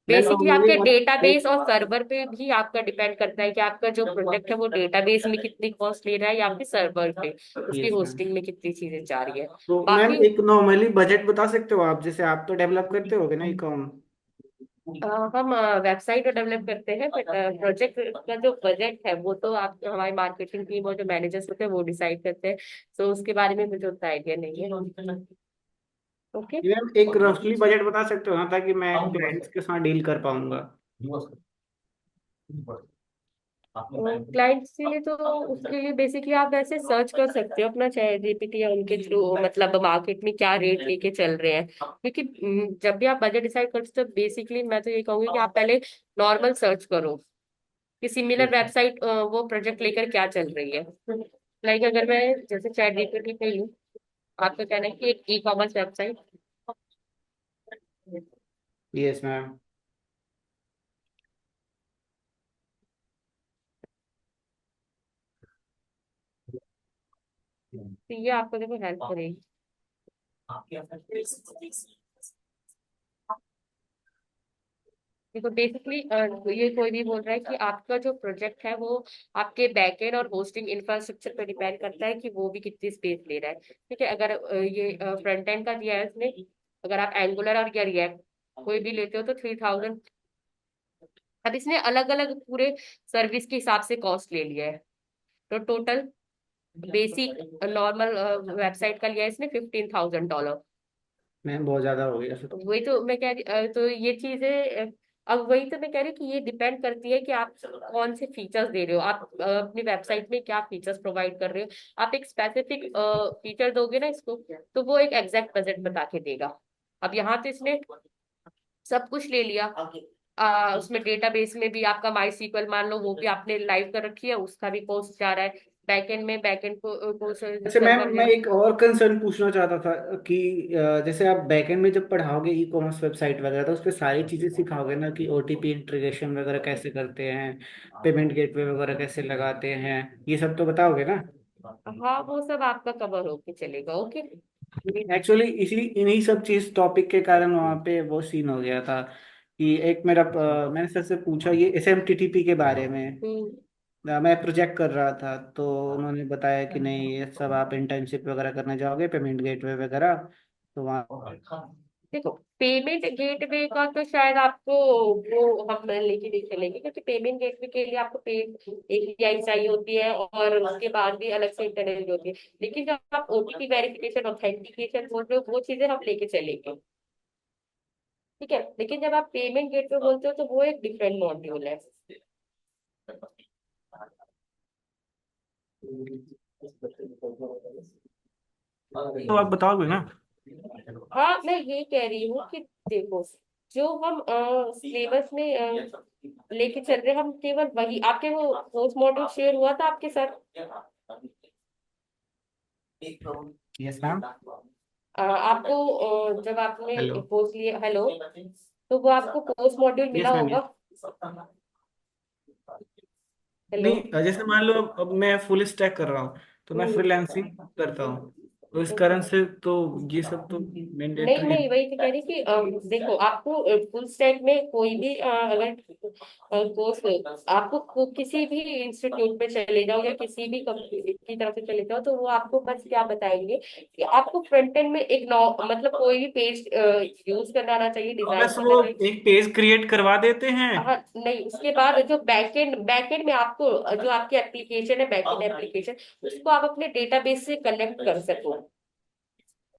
मैम बेसिकली मेरी आपके एक डेटाबेस और सर्वर पे भी आपका डिपेंड करता है कि आपका जो प्रोजेक्ट है वो डेटाबेस में कितनी कॉस्ट ले रहा है या फिर सर्वर पे उसकी यस मैम। होस्टिंग में कितनी चीजें जा रही है। तो मैम बाकी एक नॉर्मली बजट बता सकते हो आप, जैसे आप तो डेवलप करते होगे ना ई कॉम। हम वेबसाइट डेवलप करते हैं, बट प्रोजेक्ट का जो बजट है वो तो आप हमारी मार्केटिंग टीम और जो मैनेजर्स होते हैं वो डिसाइड करते हैं। तो उसके बारे में मुझे उतना आइडिया नहीं है। ओके। मैम एक रफली बजट बता सकते हो ना, ताकि मैं क्लाइंट्स के साथ डील कर पाऊंगा। क्लाइंट्स के लिए तो उसके लिए बेसिकली आप ऐसे सर्च कर सकते हो अपना चैट जीपीटी या उनके थ्रू, मतलब मार्केट में क्या रेट लेके चल रहे हैं। क्योंकि जब भी आप बजट डिसाइड करते हो तो बेसिकली मैं तो ये कहूंगी कि आप पहले नॉर्मल सर्च करो कि सिमिलर यस। वेबसाइट वो प्रोजेक्ट लेकर क्या चल रही है। लाइक अगर मैं जैसे चैट जीपीटी पे लूँ, आपका कहना है कि एक e commerce website, yes ma'am. तो ये आपको देखो हेल्प करेगी। देखो बेसिकली ये कोई भी बोल रहा है कि आपका जो प्रोजेक्ट है वो आपके बैकएंड और होस्टिंग इंफ्रास्ट्रक्चर पर डिपेंड करता है कि वो भी कितनी स्पेस ले रहा है। ठीक है, अगर ये फ्रंट एंड का दिया है इसने, अगर आप एंगुलर और या रिएक्ट कोई भी लेते हो तो 3000। अब इसने अलग अलग पूरे सर्विस के हिसाब से कॉस्ट ले लिया है। तो टोटल बेसिक नॉर्मल वेबसाइट का लिया है इसने $15,000। मैम बहुत ज्यादा हो गया फिर तो। वही तो मैं कह रही तो ये चीजें अब वही तो मैं कह रही हूँ कि ये डिपेंड करती है कि आप कौन से फीचर्स दे रहे हो, आप अपनी वेबसाइट में क्या फीचर्स प्रोवाइड कर रहे हो। आप एक स्पेसिफिक फीचर दोगे ना इसको तो वो एक एग्जैक्ट बजट बता के देगा। अब यहाँ तो इसने सब कुछ ले लिया। उसमें डेटाबेस में भी आपका माई सीक्वल मान लो वो भी आपने लाइव कर रखी है, उसका भी कॉस्ट जा रहा है। बैकएंड में बैकएंड को अच्छा मैम, सर्वर मैं है। एक और कंसर्न पूछना चाहता था कि जैसे आप बैकएंड में जब पढ़ाओगे ई कॉमर्स वेबसाइट वगैरह, तो उस पर सारी चीज़ें सिखाओगे ना कि ओटीपी इंटीग्रेशन वगैरह कैसे करते हैं, पेमेंट गेटवे वगैरह कैसे लगाते हैं, ये सब तो बताओगे ना। हाँ वो सब आपका कवर होके चलेगा। ओके। एक्चुअली इसी इन्हीं सब चीज टॉपिक के कारण वहाँ पे वो सीन हो गया था कि एक मेरा मैंने सर से पूछा ये एसएमटीटीपी के बारे में। हम्म। मैं प्रोजेक्ट कर रहा था तो उन्होंने बताया कि नहीं, ये सब आप इंटर्नशिप वगैरह करने जाओगे, पेमेंट गेटवे वगैरह, तो वहाँ। देखो पेमेंट गेटवे का तो शायद आपको वो हम लेके नहीं चलेंगे, क्योंकि पेमेंट गेटवे के लिए आपको पे एपीआई चाहिए होती है और उसके बाद भी अलग से इंटरनेट होती है। लेकिन जब आप ओटीपी वेरिफिकेशन ऑथेंटिकेशन बोल रहे हो वो चीजें हम लेके चलेंगे। ठीक है, लेकिन जब आप पेमेंट गेटवे बोलते हो तो वो एक डिफरेंट मॉड्यूल है। तो आप बताओगे ना। हाँ मैं ये कह रही हूँ कि देखो जो हम सिलेबस में लेके चल रहे हैं हम केवल वही आपके वो कोर्स मॉड्यूल शेयर हुआ था आपके साथ। Yes ma'am. आपको जब आपने हेलो। कोर्स लिया, हेलो, तो वो आपको कोर्स मॉड्यूल मिला यस मैम होगा। यस। हेलो। नहीं, जैसे मान लो अब मैं फुल स्टैक कर रहा हूँ, तो मैं हम्म। फ्रीलांसिंग करता हूँ, तो इस कारण से तो ये सब तो नहीं मैंडेटरी है। नहीं वही तो कह रही कि देखो आपको फुल स्टैक में कोई भी अगर कोर्स आपको किसी भी इंस्टीट्यूट में चले जाओ या किसी भी कंपनी की तरफ से चले जाओ तो वो आपको बस क्या बताएंगे कि आपको फ्रंट एंड में एक मतलब कोई भी पेज यूज करना आना चाहिए, और डिजाइन बस करना वो चाहिए। एक पेज क्रिएट करवा देते हैं। हाँ नहीं, उसके बाद जो बैकएंड में आपको जो आपकी एप्लीकेशन है बैकएंड एप्लीकेशन उसको आप अपने डेटाबेस से कलेक्ट कर सको।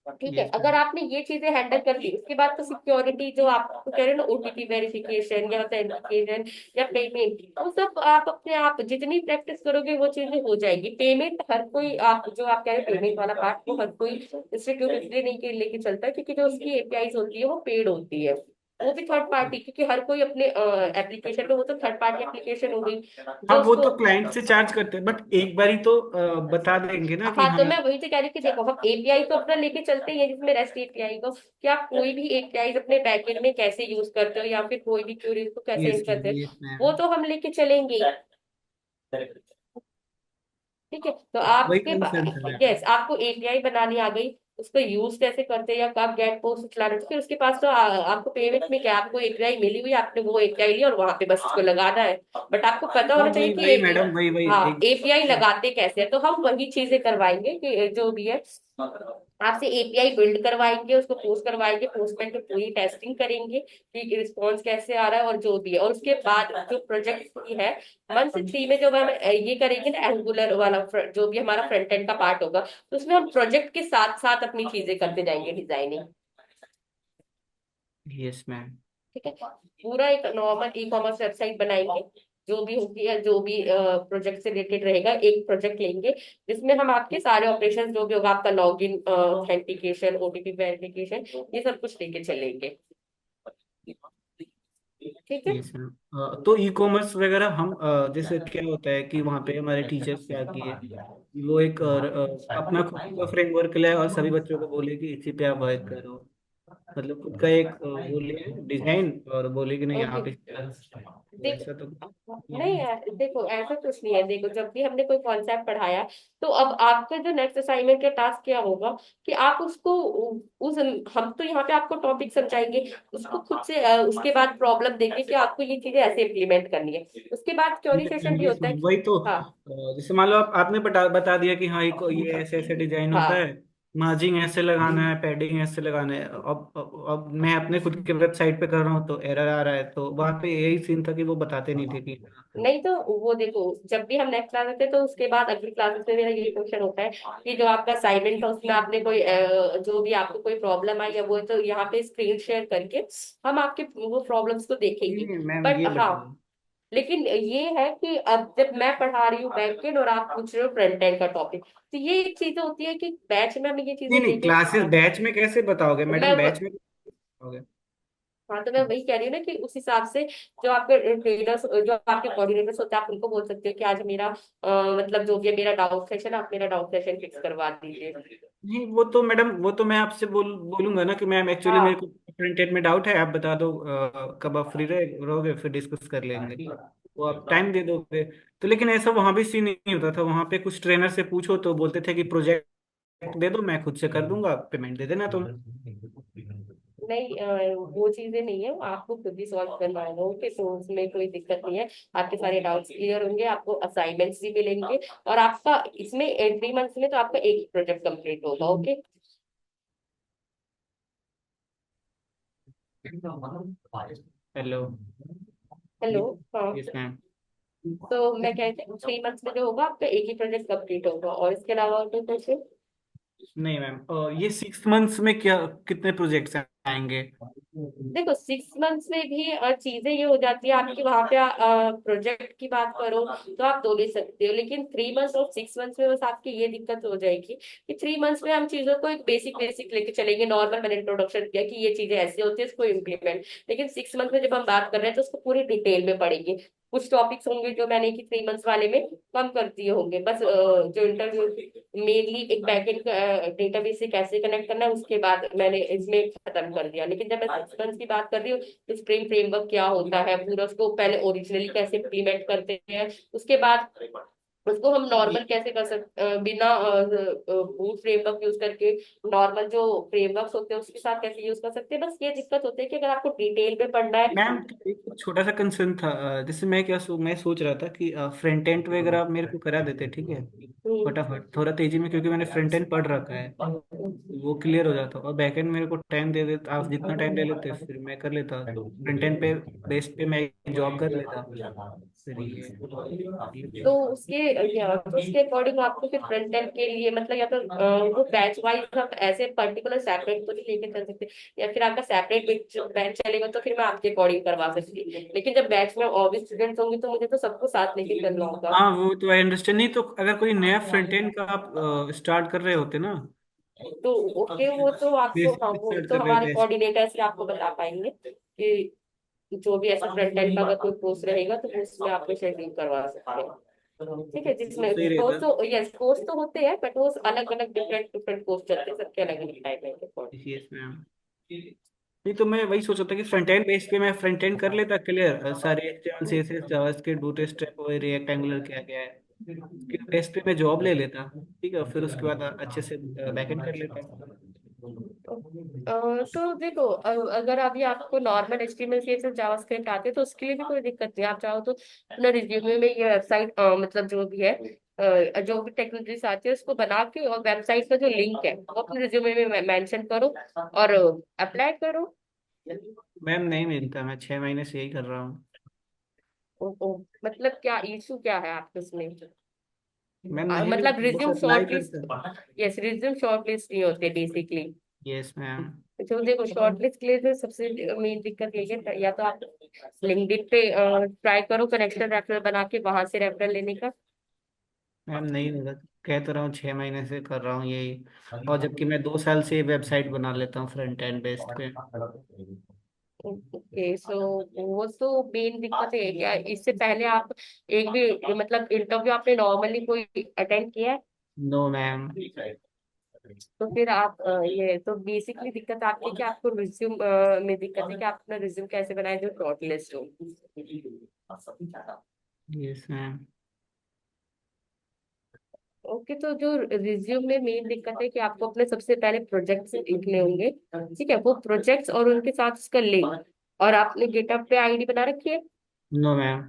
ठीक है, यस अगर मैम। आपने ये चीजें हैंडल कर ली उसके बाद तो सिक्योरिटी जो आप कह रहे हो ना ओटीपी वेरिफिकेशन या ऑथेंटिकेशन या पेमेंट वो सब आप अपने आप जितनी प्रैक्टिस करोगे वो चीजें हो जाएगी। पेमेंट हर कोई आप जो आप कह रहे हो पेमेंट वाला पार्ट वो हर कोई इंस्टीट्यूट इसलिए नहीं के लेके चलता है क्योंकि जो उसकी एपीआईज होती है वो पेड होती है। वो भी थर्ड पार्टी, क्योंकि हर कोई अपने एप्लीकेशन में वो तो थर्ड पार्टी एप्लीकेशन हो गई हाँ जो वो उसको। तो क्लाइंट से चार्ज करते हैं, बट एक बार ही तो बता देंगे ना कि हाँ हाँ। तो मैं वही तो कह रही थी कि देखो हम एपीआई तो अपना लेके चलते ही हैं जिसमें रेस्ट एपीआई को कि आप कोई भी एपीआई अपने बैकएंड में कैसे यूज करते हो या फिर कोई भी क्वेरीज को कैसे यस यूज करते हो यस मैम। वो तो हम लेके चलेंगे ही। ठीक है, तो वही आपके कंसर्न था मैम। यस आपको एपीआई बनानी आ गई। उसको यूज कैसे करते हैं या कब गेट पोस्ट चला रहे थे, फिर उसके पास तो आपको पेमेंट में क्या, आपको एपीआई मिली हुई है, आपने वो एपीआई लिया और वहां पे बस उसको लगाना है। बट आपको पता हाँ होना चाहिए वही कि वही मैडम, वही वही हाँ एक। एपीआई लगाते कैसे हैं, तो हम वही चीजें करवाएंगे कि जो भी है आपसे एपीआई बिल्ड करवाएंगे, उसको पोस्ट करवाएंगे, पोस्टमैन पे पूरी टेस्टिंग करेंगे कि रिस्पॉन्स कैसे आ रहा है और जो भी है। और उसके बाद जो प्रोजेक्ट की है मंथ 3 में, जब हम ये करेंगे ना एंगुलर वाला जो भी हमारा फ्रंट एंड का पार्ट होगा, तो उसमें हम प्रोजेक्ट के साथ साथ अपनी चीजें करते जाएंगे, डिजाइनिंग। Yes ma'am. ठीक है, पूरा एक नॉर्मल ई कॉमर्स वेबसाइट बनाएंगे, जो भी होगी या जो भी प्रोजेक्ट से रिलेटेड रहेगा, एक प्रोजेक्ट लेंगे जिसमें हम आपके सारे ऑपरेशन जो भी होगा, आपका लॉगिन, ऑथेंटिकेशन, ओटीपी वेरिफिकेशन, ये सब कुछ लेके चलेंगे। ठीक है। Yes ma'am. तो ई कॉमर्स वगैरह हम जैसे क्या होता है कि वहाँ पे हमारे टीचर्स क्या किए, वो एक अपना खुद का फ्रेमवर्क लाए और सभी बच्चों को बोले कि इसी पे आप वर्क करो। मतलब खुद का एक वो लिए डिजाइन और बोले कि नहीं ओके। आप इस पे करो। तो देख ऐसा तो नहीं यार, देखो ऐसा कुछ नहीं है। देखो जब भी हमने कोई कॉन्सेप्ट पढ़ाया, तो अब आपका जो नेक्स्ट असाइनमेंट का टास्क क्या होगा कि आप उसको उस हम तो यहाँ पे आपको टॉपिक समझाएंगे, उसको खुद से उसके बाद प्रॉब्लम देंगे कि आपको ये चीजें ऐसे इम्प्लीमेंट करनी है। उसके बाद क्योरी सेशन भी यस होता है मैम, वही तो हाँ। जैसे मान लो आपने बता दिया कि हाँ ये ऐसे ऐसे डिजाइन होता है, हाँ मार्जिन ऐसे लगाना है, पैडिंग ऐसे लगाना है। अब मैं अपने खुद के वेबसाइट पे कर रहा हूँ तो एरर आ रहा है, तो वहाँ पे यही सीन था कि वो बताते नहीं थे कि नहीं, तो वो देखो, जब भी हम नेक्स्ट क्लास आते हैं तो उसके बाद अगली क्लासेस में मेरा यही क्वेश्चन होता है कि जो आपका असाइनमेंट था उसमें आपने कोई जो भी आपको कोई प्रॉब्लम आई है वो, तो यहाँ पे स्क्रीन शेयर करके हम आपके वो प्रॉब्लम्स को नहीं देखेंगे। नहीं मैम बट ये हाँ, बताओ। लेकिन ये है कि अब जब मैं पढ़ा रही हूँ बैक एंड और आप पूछ रहे हो फ्रंट एंड का टॉपिक, तो ये एक चीज होती है कि बैच में हमें ये नहीं चीजें नहीं, लेके क्लासेस बैच में कैसे बताओगे मैं मैडम, बैच में कैसे बताओगे? हाँ, तो मैं वही कह रही हूँ ना कि उस हिसाब से जो आपके ट्रेनर्स, जो आपके कोऑर्डिनेटर्स होते हैं, आप उनको बोल सकते हो कि आज मेरा मतलब जो भी है मेरा डाउट सेशन, आप मेरा डाउट सेशन फिक्स करवा दीजिए। नहीं वो तो मैडम, वो तो मैं आपसे बोलूंगा ना कि मैम एक्चुअली मेरे को हाँ फ्रंट एंड में डाउट है, आप बता दो कब आप फ्री रहोगे, फिर डिस्कस कर लेंगे। वो आप टाइम दे दोगे। तो लेकिन ऐसा वहां भी सीन नहीं होता था, वहां पे कुछ ट्रेनर से पूछो तो बोलते थे कि प्रोजेक्ट दे दो, मैं खुद से कर दूंगा, पेमेंट दे देना तुम। नहीं, वो चीजें नहीं है, आपको खुद ही सॉल्व करना होगा। ओके, तो उसमें कोई दिक्कत नहीं है, आपके सारे डाउट्स क्लियर होंगे, आपको असाइनमेंट्स भी मिलेंगे, और आपका इसमें 3 मंथ्स में तो आपका एक ही प्रोजेक्ट कंप्लीट होगा। ओके। हेलो। हेलो। हाँ, यस मैम। तो मैं कहती हूँ 3 मंथ्स में जो होगा आपका एक ही प्रोजेक्ट कंप्लीट होगा, और इसके अलावा और कोई क्वेश्चन? नहीं मैम, ये 6 मंथ्स में क्या कितने प्रोजेक्ट्स आएंगे? देखो 6 मंथ्स में भी चीजें ये हो जाती है आपकी, वहां पे प्रोजेक्ट की बात करो तो आप 2 ले सकते हो, लेकिन 3 मंथ्स और 6 मंथ्स में बस आपकी ये दिक्कत हो जाएगी कि 3 मंथ्स में हम चीजों को एक बेसिक बेसिक लेके चलेंगे, नॉर्मल मैंने इंट्रोडक्शन किया कि ये चीजें ऐसे होती है, इसको इम्प्लीमेंट। लेकिन 6 मंथ में जब हम बात कर रहे हैं तो उसको पूरी डिटेल में पढ़ेंगे। कुछ टॉपिक्स होंगे जो मैंने कि 3 मंथ्स वाले में कम कर दिए होंगे, बस जो इंटरव्यू मेनली एक बैकएंड डेटाबेस से कैसे कनेक्ट करना है उसके बाद मैंने इसमें खत्म कर दिया। लेकिन जब मैं 6 मंथ्स की बात कर रही हूँ तो स्प्रिंग फ्रेमवर्क क्या होता है पूरा, उसको पहले ओरिजिनली कैसे इम्प्लीमेंट करते हैं, उसके बाद उसको हम नॉर्मल कैसे कर सकते, बिना बूट फ्रेमवर्क यूज करके नॉर्मल जो फ्रेमवर्क्स होते हैं उसके साथ कैसे यूज कर सकते हैं। बस ये दिक्कत होती है कि अगर आपको डिटेल में पढ़ना है। मैम एक छोटा सा कंसर्न था, जैसे मैं मैं सोच रहा था कि फ्रंट एंड वगैरह आप मेरे को करा देते, ठीक है, फटाफट थोड़ा तेजी में, क्योंकि मैंने फ्रंट एंड पढ़ रखा है, वो क्लियर हो जाता। और बैक एंड मेरे को टाइम दे देते आप, जितना टाइम ले लेते फिर मैं कर लेता, फ्रंट एंड पे बेस पे मैं जॉब कर लेता। फिर तो उसके तो उसके अकॉर्डिंग आपको फिर फ्रंट एंड के लिए मतलब या तो वो बैच वाइज हम ऐसे पर्टिकुलर सेपरेट तो नहीं लेके चल सकते, या फिर आपका सेपरेट बैच चलेगा तो फिर मैं आपके अकॉर्डिंग करवा सकती। लेकिन जब बैच में और भी स्टूडेंट्स होंगे तो मुझे तो सबको साथ लेके चलना होगा। हाँ वो तो आई अंडरस्टैंड। नहीं तो अगर कोई नया फ्रंट एंड का आप स्टार्ट कर रहे होते ना, तो ओके, वो तो आपको, बेसिक हाँ से वो स्टार्ट तो कर रहे हमारे थे। कोऑर्डिनेटर से आपको बता पाएंगे कि जो भी ऐसा फ्रंट एंड का अगर कोई कोर्स रहेगा तो वो उसमें आपको शेड्यूल करवा सकते हैं। ठीक है, वो जिसमें सही कोर्स रहता। तो यस कोर्स तो होते हैं, बट वो अलग अलग डिफरेंट डिफरेंट कोर्स चलते हैं, सबके अलग अलग टाइम है। Yes ma'am. नहीं तो मैं वही सोच रहा था कि फ्रंट एंड बेस पे मैं फ्रंट एंड कर लेता क्लियर, सारे एचटीएमएल सीएसएस जावास्क्रिप्ट बूटस्ट्रैप और रिएक्ट एंगुलर क्या क्या है, उसके बेस पे मैं जॉब ले लेता, ठीक है, फिर उसके बाद अच्छे से बैकएंड कर लेता। तो देखो, अगर अभी आपको नॉर्मल HTML CSS जावास्क्रिप्ट आते हैं तो उसके लिए भी कोई दिक्कत नहीं। आप चाहो तो अपना रिज्यूमे में ये वेबसाइट मतलब जो भी है, जो भी टेक्नोलॉजीज आती है उसको बना के, और वेबसाइट का जो लिंक है वो अपने रिज्यूमे में मेंशन करो और अप्लाई करो। मैम नहीं मिलता, मैं 6 महीने से यही कर रहा हूँ। मतलब क्या इशू क्या है आपके उसमें? मैम नहीं मतलब मिलता, बस रिज्यूम अप्लाई शॉर्टलिस्ट, करते। यस रिज्यूम शॉर्टलिस्ट नहीं होते बेसिकली। Yes ma'am. तो देखो, शॉर्टलिस्ट के लिए तो सबसे मेन दिक्कत यही है, या तो आप लिंक्डइन पे ट्राई करो कनेक्शन रेफरल बना के वहां से रेफरल लेने का। मैम नहीं मिला, कह तो रहा हूँ 6 महीने से कर रहा हूँ यही। और जबकि मैं 2 साल से वेबसाइट बना लेता हूँ फ्रंट एंड बेस्ड पे। ओके, सो वो तो मेन दिक्कत है क्या? इससे पहले आप एक भी मतलब इंटरव्यू आपने नॉर्मली कोई अटेंड किया है? No ma'am. तो फिर आप ये तो बेसिकली दिक्कत आपकी कि आपको रिज्यूम में दिक्कत है कि आप अपना रिज्यूम कैसे बनाए जो शॉर्टलिस्ट हो। Yes ma'am. ओके, तो जो रिज्यूम में मेन दिक्कत है कि आपको अपने सबसे पहले प्रोजेक्ट्स लिखने होंगे। ठीक है, वो प्रोजेक्ट्स और उनके साथ उसका लिंक। और आपने गिटहब पे आईडी बना रखी है? No ma'am.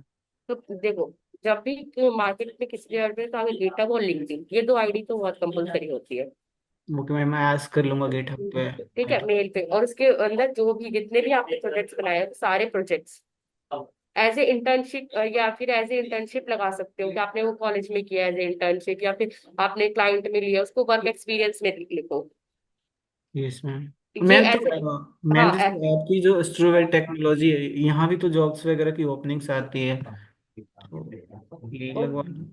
तो देखो, जब भी मार्केट में किसी जगह पे तो आगे गिटहब और लिंक्डइन, ये दो आईडी तो बहुत कंपलसरी होती है। ओके मैम, मैं आज कर लूंगा गेटअप पे। ठीक है, मेल पे, और उसके अंदर जो भी जितने भी आपने प्रोजेक्ट्स बनाए हैं, सारे प्रोजेक्ट्स एज ए इंटर्नशिप, या फिर एज ए इंटर्नशिप लगा सकते हो कि आपने वो कॉलेज में किया एज ए इंटर्नशिप, या फिर आपने क्लाइंट में लिया, उसको वर्क एक्सपीरियंस में लिखो। Yes ma'am. ये मैम तो ऐसे, मैम हाँ जैसे आपकी जो स्ट्रूवेल टेक्नोलॉजी है, यहाँ भी तो जॉब्स वगैरह की ओपनिंग्स आती है, तो यही लगवा लूं।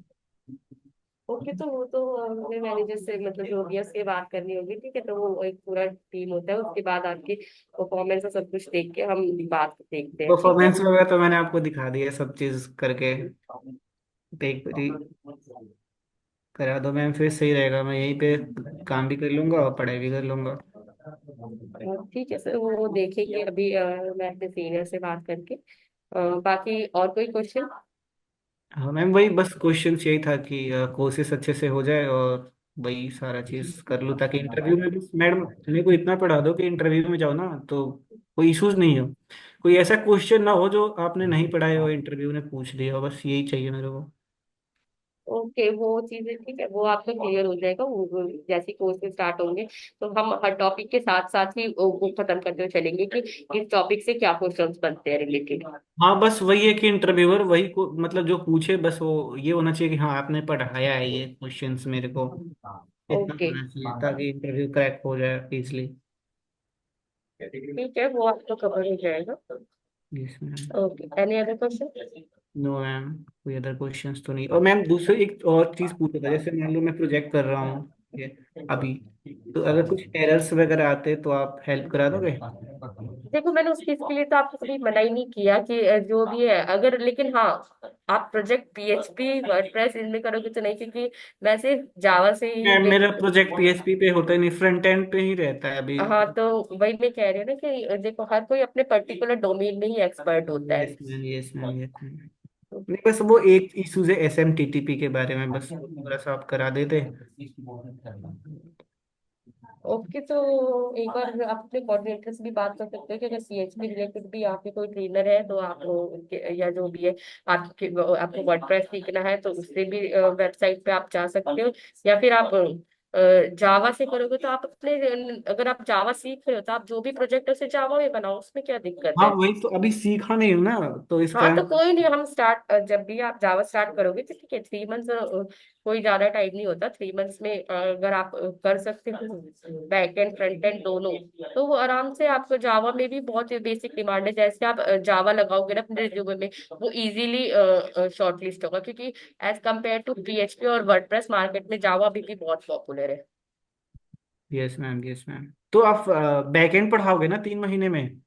ओके, तो वो तो हमें मैनेजर से मतलब जो भी है उससे बात करनी होगी। ठीक है, तो वो एक पूरा टीम होता है, उसके बाद आपकी परफॉर्मेंस और सब कुछ देख के हम बात देखते हैं। ठीक है। परफॉर्मेंस वगैरह तो मैंने आपको दिखा दिया सब चीज करके। एक बारी करा दो मैम, फिर सही रहेगा, मैं यहीं पे काम भी कर लूंगा और पढ़ाई भी कर लूंगा। ठीक है सर, वो देखेंगे अभी। मैं अपने सीनियर से बात करके। बाकी और कोई क्वेश्चन? हाँ मैम, वही बस क्वेश्चन यही था कि कोर्सेस अच्छे से हो जाए और वही सारा चीज कर लूँ, ताकि इंटरव्यू में बस मैडम मेरे को इतना पढ़ा दो कि इंटरव्यू में जाओ ना तो कोई इश्यूज नहीं हो। कोई ऐसा क्वेश्चन ना हो जो आपने नहीं पढ़ाया हो, इंटरव्यू ने पूछ लिया हो, बस यही चाहिए मेरे को। ओके, वो चीजें ठीक है, वो आपका क्लियर हो जाएगा। वो जैसे कोर्सेज स्टार्ट होंगे तो हम हर टॉपिक के साथ साथ ही वो खत्म करते हुए चलेंगे कि इस टॉपिक से क्या क्वेश्चंस बनते हैं रिलेटेड। हाँ बस वही है कि इंटरव्यूअर वही को मतलब जो पूछे, बस वो ये होना चाहिए कि हाँ आपने पढ़ाया है ये क्वेश्चंस मेरे को, इतना ओके, होना चाहिए ताकि इंटरव्यू क्रैक हो जाए इजली। ठीक है, वो आपका कवर हो जाएगा। Yes ma'am. Okay, any other question? No ma'am, कोई अदर क्वेश्चंस तो नहीं। और मैम दूसरी एक और चीज पूछा था, जैसे मान लो मैं प्रोजेक्ट कर रहा हूँ ये अभी, तो अगर कुछ एरर्स वगैरह आते तो आप हेल्प करा दोगे? देखो, मैंने उस चीज के लिए तो आपको कभी मना ही नहीं किया कि जो भी है अगर, लेकिन हाँ, आप प्रोजेक्ट PHP वर्डप्रेस इनमें करोगे तो नहीं, क्योंकि मैं सिर्फ जावा से ही मैम मेरा प्रोजेक्ट पीएचपी पे होता ही नहीं, फ्रंट एंड पे ही रहता है अभी। हाँ, तो वही मैं कह रही हूँ ना कि देखो, हर कोई अपने पर्टिकुलर डोमेन में ही एक्सपर्ट होता है। Yes ma'am, yes ma'am, yes ma'am. नहीं बस वो एक इशू है SMTTP के बारे में, बस थोड़ा सा आप करा देते। ओके, तो एक बार आप अपने कोऑर्डिनेटर से भी बात कर सकते हो कि अगर CHP रिलेटेड भी आपके कोई ट्रेनर है तो आप उनके, या जो भी है आपको वर्डप्रेस सीखना है तो उससे भी वेबसाइट पे आप जा सकते हो। या फिर आप जावा से करोगे तो आप अपने, अगर आप जावा सीख रहे हो तो आप जो भी प्रोजेक्ट है उसे जावा में बनाओ, उसमें क्या दिक्कत हाँ है? वही तो, अभी सीखा नहीं हूँ ना, तो इस हाँ, तो कारण। कोई नहीं, हम स्टार्ट, जब भी आप जावा स्टार्ट करोगे तो ठीक है, 3 मंथ्स कोई ज्यादा टाइम नहीं होता। 3 मंथ्स में अगर आप कर सकते हो बैक एंड फ्रंट एंड दोनों, तो वो आराम से आपको जावा में भी बहुत बेसिक डिमांड है। जैसे आप जावा लगाओगे ना अपने रिज्यूमे में, वो इजीली शॉर्टलिस्ट होगा, क्योंकि एज कम्पेयर टू PHP और वर्डप्रेस मार्केट में जावा अभी भी बहुत पॉपुलर है। Yes ma'am, yes ma'am. तो आप बैकएंड पढ़ाओगे ना 3 महीने में?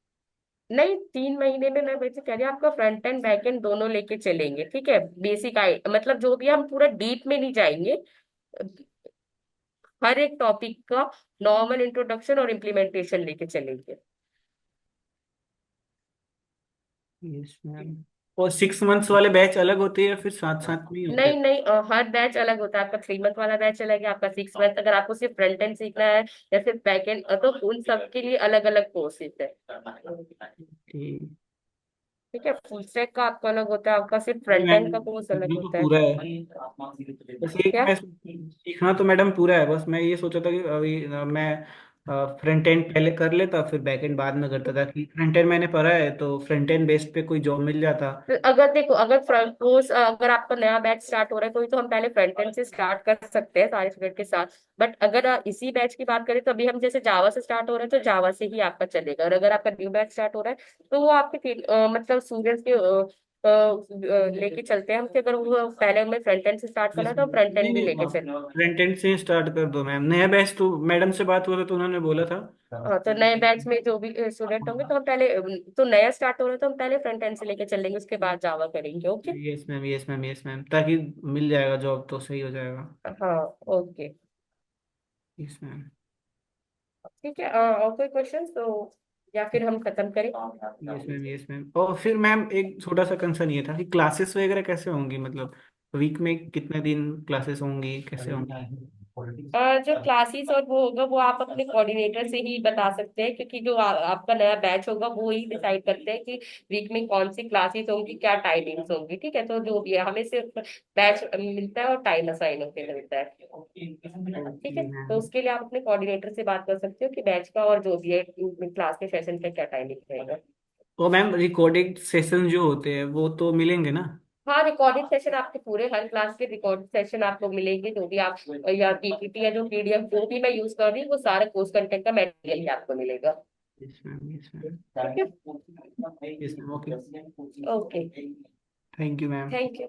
नहीं, 3 महीने में मैं वैसे कह रही हूँ, आपका फ्रंट एंड बैक एंड दोनों लेके चलेंगे। ठीक है, बेसिक आई मतलब जो भी, हम पूरा डीप में नहीं जाएंगे। हर एक टॉपिक का नॉर्मल इंट्रोडक्शन और इम्प्लीमेंटेशन लेके चलेंगे। Yes ma'am. और 6 मंथ्स वाले बैच अलग होते हैं या फिर साथ साथ में ही होते नहीं हैं? नहीं, हर बैच अलग होता है। आपका 3 मंथ वाला बैच अलग है, आपका 6 मंथ। अगर आपको सिर्फ फ्रंट एंड सीखना है या फिर बैक एंड, तो उन सब के लिए अलग अलग कोर्सेज है। ठीक। ठीक है, फुल स्टैक का आपका अलग होता है, आपका सिर्फ नहीं फ्रंट मैम, एंड का कोर्स अलग सीखना तो होता है। पूरा है। बस एक क्या? मैं सीखना तो मैडम पूरा है, बस मैं ये सोचा था कि अभी मैं फ्रंट एंड पहले कर लेता फिर बैक एंड बाद में करता था, कि फ्रंट एंड मैंने पढ़ा है तो फ्रंट एंड बेस्ड पे कोई जॉब मिल जाता। तो अगर देखो, अगर फ्रंट कोर्स, अगर आपका नया बैच स्टार्ट हो रहा है कोई, तो हम पहले फ्रंट एंड से स्टार्ट कर सकते हैं सारे स्टूडेंट के साथ। बट अगर इसी बैच की बात करें तो अभी हम जैसे जावा से स्टार्ट हो रहे हैं तो जावा से ही आपका चलेगा। और अगर आपका न्यू बैच स्टार्ट हो रहा है तो वो आपके मतलब स्टूडेंट्स के लेके चलते हैं हम कि अगर वो पहले हमें फ्रंट एंड से स्टार्ट करना यस है तो मैम, फ्रंट नहीं एंड भी नहीं लेके आप चल। फ्रंट एंड से स्टार्ट कर दो मैम। नया बैच तो मैडम से बात हुआ था तो उन्होंने बोला था। हाँ, तो नए बैच में जो भी स्टूडेंट होंगे तो हम पहले तो नया स्टार्ट हो रहा है तो हम पहले फ्रंट एंड से लेके चलेंगे, उसके बाद जावा करेंगे। Okay. Yes ma'am, yes ma'am, yes ma'am, ताकि मिल जाएगा जॉब तो सही हो जाएगा। हाँ। ओके। Yes ma'am. ठीक है, और कोई क्वेश्चन तो, या फिर हम खत्म करें? Yes ma'am, yes ma'am. और फिर मैम एक छोटा सा कंसर्न ये था कि क्लासेस वगैरह कैसे होंगी, मतलब वीक में कितने दिन क्लासेस होंगी, कैसे होंगी? जो क्लासेस और वो होगा वो आप अपने कोऑर्डिनेटर से ही बता सकते हैं, क्योंकि जो आपका नया बैच होगा वो ही डिसाइड करते हैं कि वीक में कौन सी क्लासेस होंगी, क्या टाइमिंग्स होंगी। ठीक है, तो जो भी है हमें सिर्फ बैच मिलता है और टाइम असाइन होकर मिलता है। ठीक है, ओके तो मैम। उसके लिए आप अपने कोऑर्डिनेटर से बात कर सकते हो कि बैच का और जो भी है क्लास के सेशन का क्या टाइमिंग रहेगा। और मैम रिकॉर्डेड सेशन जो होते हैं वो तो मिलेंगे ना? हाँ, रिकॉर्डेड सेशन आपके पूरे हर क्लास के रिकॉर्डेड सेशन आपको मिलेंगे। जो भी आप या पीपीटी या जो पीडीएफ जो भी मैं यूज कर रही हूँ वो सारे कोर्स कंटेंट का मटेरियल ही आपको मिलेगा। Yes ma'am, yes ma'am. ठीक है। Yes ma'am, okay. Okay. Thank you ma'am. Thank you.